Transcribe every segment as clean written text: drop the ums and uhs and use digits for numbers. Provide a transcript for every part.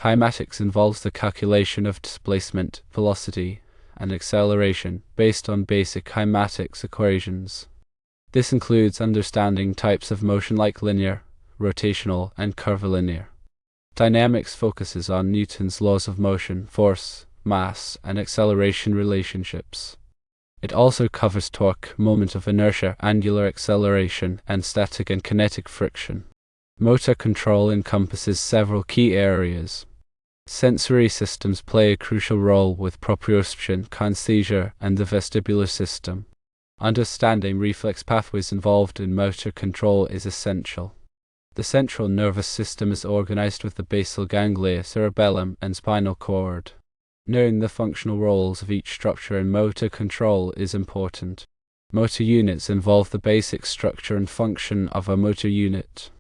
Kinematics involves the calculation of displacement, velocity, and acceleration based on basic kinematics equations. This includes understanding types of motion like linear, rotational, and curvilinear. Dynamics focuses on Newton's laws of motion, force, mass, and acceleration relationships. It also covers torque, moment of inertia, angular acceleration, and static and kinetic friction. Motor control encompasses several key areas. Sensory systems play a crucial role with proprioception, kinesthesia, and the vestibular system. Understanding reflex pathways involved in motor control is essential. The central nervous system is organized with the basal ganglia, cerebellum, and spinal cord. Knowing the functional roles of each structure in motor control is important. Motor units involve the basic structure and function of a motor unit.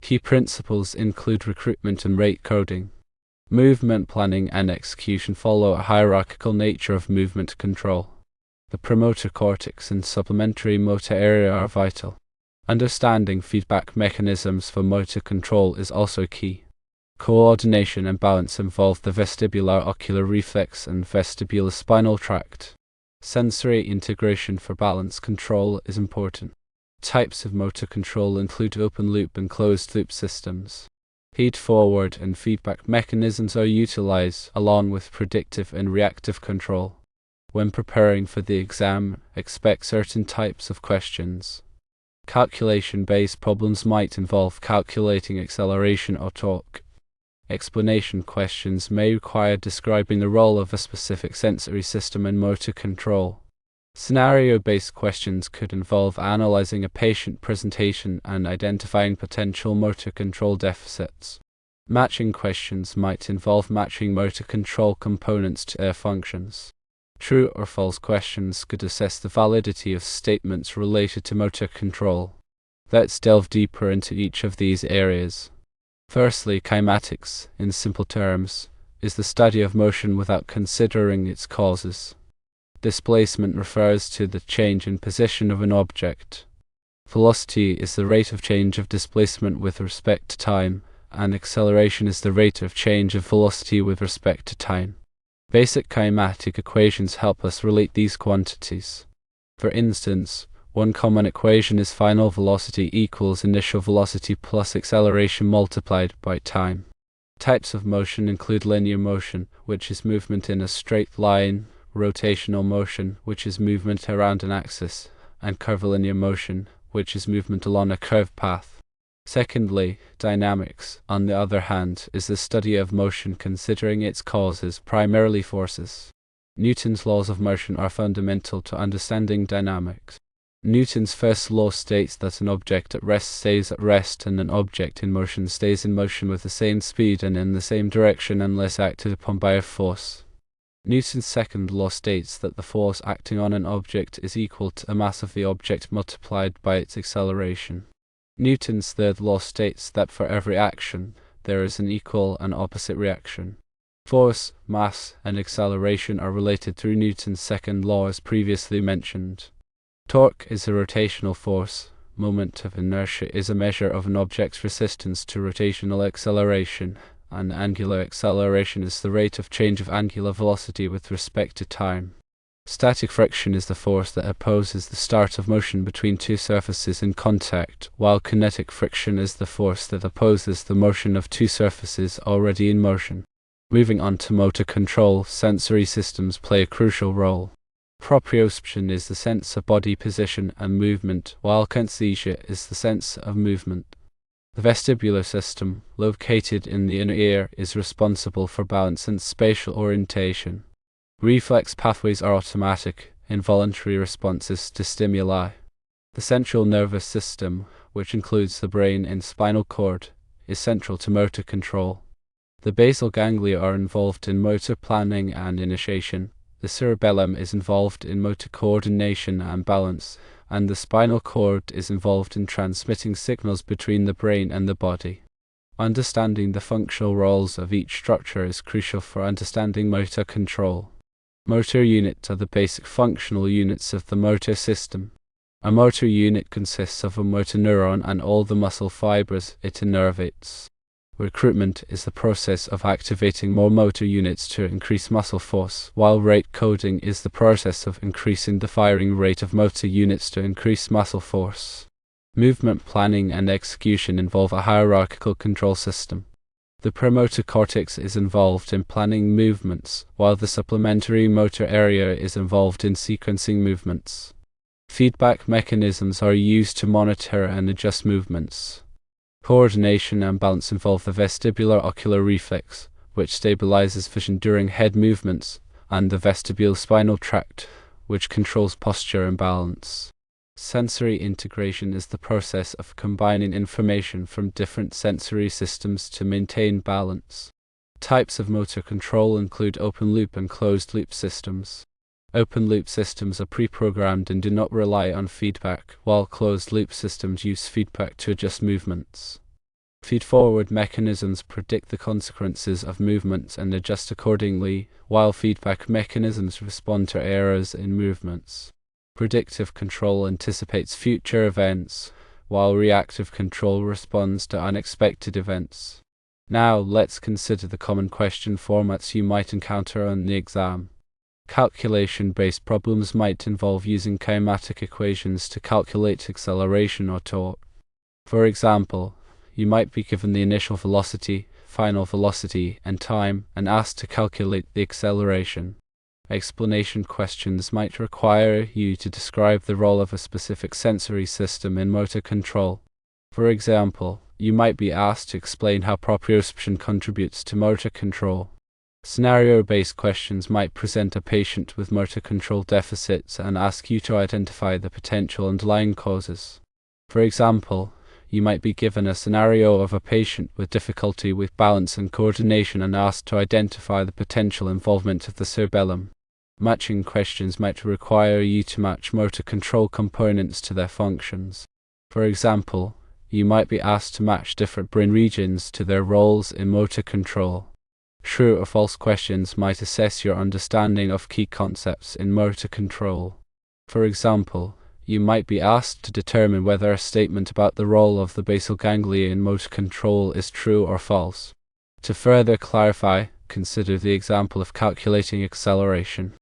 Key principles include recruitment and rate coding. Movement planning and execution follow a hierarchical nature of movement control. The premotor cortex and supplementary motor area are vital. Understanding feedback mechanisms for motor control is also key. Coordination and balance involve the vestibular ocular reflex and vestibular spinal tract. Sensory integration for balance control is important. Types of motor control include open-loop and closed-loop systems. Feed-forward and feedback mechanisms are utilized, along with predictive and reactive control. When preparing for the exam, expect certain types of questions. Calculation-based problems might involve calculating acceleration or torque. Explanation questions may require describing the role of a specific sensory system in motor control. Scenario-based questions could involve analyzing a patient presentation and identifying potential motor control deficits. Matching questions might involve matching motor control components to their functions. True or false questions could assess the validity of statements related to motor control. Let's delve deeper into each of these areas. Firstly, kinematics, in simple terms, is the study of motion without considering its causes. Displacement refers to the change in position of an object. Velocity is the rate of change of displacement with respect to time, and acceleration is the rate of change of velocity with respect to time. Basic kinematic equations help us relate these quantities. For instance, one common equation is final velocity equals initial velocity plus acceleration multiplied by time. Types of motion include linear motion, which is movement in a straight line, rotational motion, which is movement around an axis, and curvilinear motion, which is movement along a curved path. Secondly, dynamics, on the other hand, is the study of motion considering its causes, primarily forces. Newton's laws of motion are fundamental to understanding dynamics. Newton's first law states that an object at rest stays at rest and an object in motion stays in motion with the same speed and in the same direction unless acted upon by a force. Newton's second law states that the force acting on an object is equal to the mass of the object multiplied by its acceleration. Newton's third law states that for every action, there is an equal and opposite reaction. Force, mass, and acceleration are related through Newton's second law as previously mentioned. Torque is a rotational force. Moment of inertia is a measure of an object's resistance to rotational acceleration, and angular acceleration is the rate of change of angular velocity with respect to time. Static friction is the force that opposes the start of motion between two surfaces in contact, while kinetic friction is the force that opposes the motion of two surfaces already in motion. Moving on to motor control, sensory systems play a crucial role. Proprioception is the sense of body position and movement, while kinesthesia is the sense of movement. The vestibular system, located in the inner ear, is responsible for balance and spatial orientation. Reflex pathways are automatic, involuntary responses to stimuli. The central nervous system, which includes the brain and spinal cord, is central to motor control. The basal ganglia are involved in motor planning and initiation. The cerebellum is involved in motor coordination and balance, and the spinal cord is involved in transmitting signals between the brain and the body. Understanding the functional roles of each structure is crucial for understanding motor control. Motor units are the basic functional units of the motor system. A motor unit consists of a motor neuron and all the muscle fibers it innervates. Recruitment is the process of activating more motor units to increase muscle force, while rate coding is the process of increasing the firing rate of motor units to increase muscle force. Movement planning and execution involve a hierarchical control system. The premotor cortex is involved in planning movements, while the supplementary motor area is involved in sequencing movements. Feedback mechanisms are used to monitor and adjust movements. Coordination and balance involve the vestibular ocular reflex, which stabilizes vision during head movements, and the vestibular spinal tract, which controls posture and balance. Sensory integration is the process of combining information from different sensory systems to maintain balance. Types of motor control include open-loop and closed-loop systems. Open-loop systems are pre-programmed and do not rely on feedback, while closed-loop systems use feedback to adjust movements. Feed-forward mechanisms predict the consequences of movements and adjust accordingly, while feedback mechanisms respond to errors in movements. Predictive control anticipates future events, while reactive control responds to unexpected events. Now, let's consider the common question formats you might encounter on the exam. Calculation-based problems might involve using kinematic equations to calculate acceleration or torque. For example, you might be given the initial velocity, final velocity, and time, and asked to calculate the acceleration. Explanation questions might require you to describe the role of a specific sensory system in motor control. For example, you might be asked to explain how proprioception contributes to motor control. Scenario-based questions might present a patient with motor control deficits and ask you to identify the potential underlying causes. For example, you might be given a scenario of a patient with difficulty with balance and coordination and asked to identify the potential involvement of the cerebellum. Matching questions might require you to match motor control components to their functions. For example, you might be asked to match different brain regions to their roles in motor control. True or false questions might assess your understanding of key concepts in motor control. For example, you might be asked to determine whether a statement about the role of the basal ganglia in motor control is true or false. To further clarify, consider the example of calculating acceleration.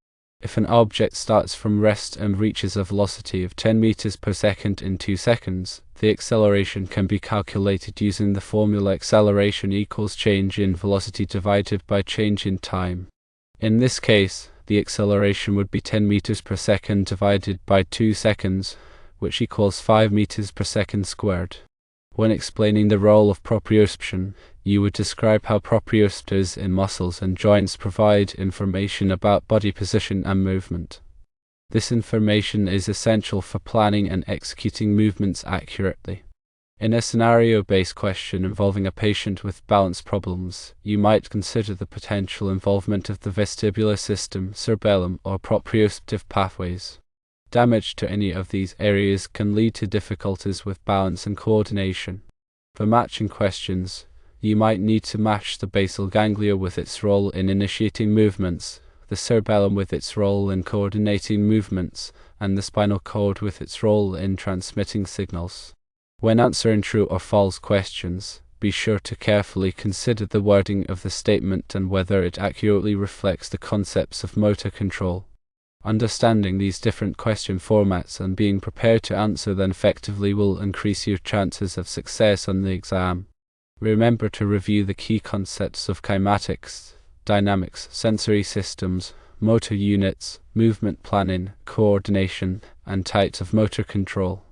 If an object starts from rest and reaches a velocity of 10 meters per second in 2 seconds, the acceleration can be calculated using the formula acceleration equals change in velocity divided by change in time. In this case, the acceleration would be 10 meters per second divided by 2 seconds, which equals 5 meters per second squared. When explaining the role of proprioception, you would describe how proprioceptors in muscles and joints provide information about body position and movement. This information is essential for planning and executing movements accurately. In a scenario-based question involving a patient with balance problems, you might consider the potential involvement of the vestibular system, cerebellum, or proprioceptive pathways. Damage to any of these areas can lead to difficulties with balance and coordination. For matching questions, you might need to match the basal ganglia with its role in initiating movements, the cerebellum with its role in coordinating movements, and the spinal cord with its role in transmitting signals. When answering true or false questions, be sure to carefully consider the wording of the statement and whether it accurately reflects the concepts of motor control. Understanding these different question formats and being prepared to answer them effectively will increase your chances of success on the exam. Remember to review the key concepts of kinematics, dynamics, sensory systems, motor units, movement planning, coordination, and types of motor control.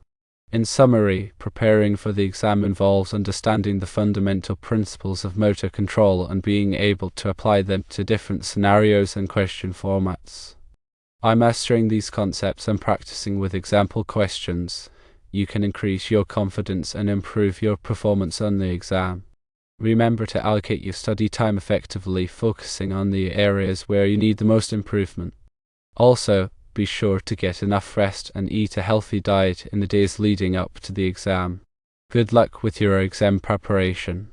In summary, preparing for the exam involves understanding the fundamental principles of motor control and being able to apply them to different scenarios and question formats. By mastering these concepts and practicing with example questions, you can increase your confidence and improve your performance on the exam. Remember to allocate your study time effectively, focusing on the areas where you need the most improvement. Also, be sure to get enough rest and eat a healthy diet in the days leading up to the exam. Good luck with your exam preparation.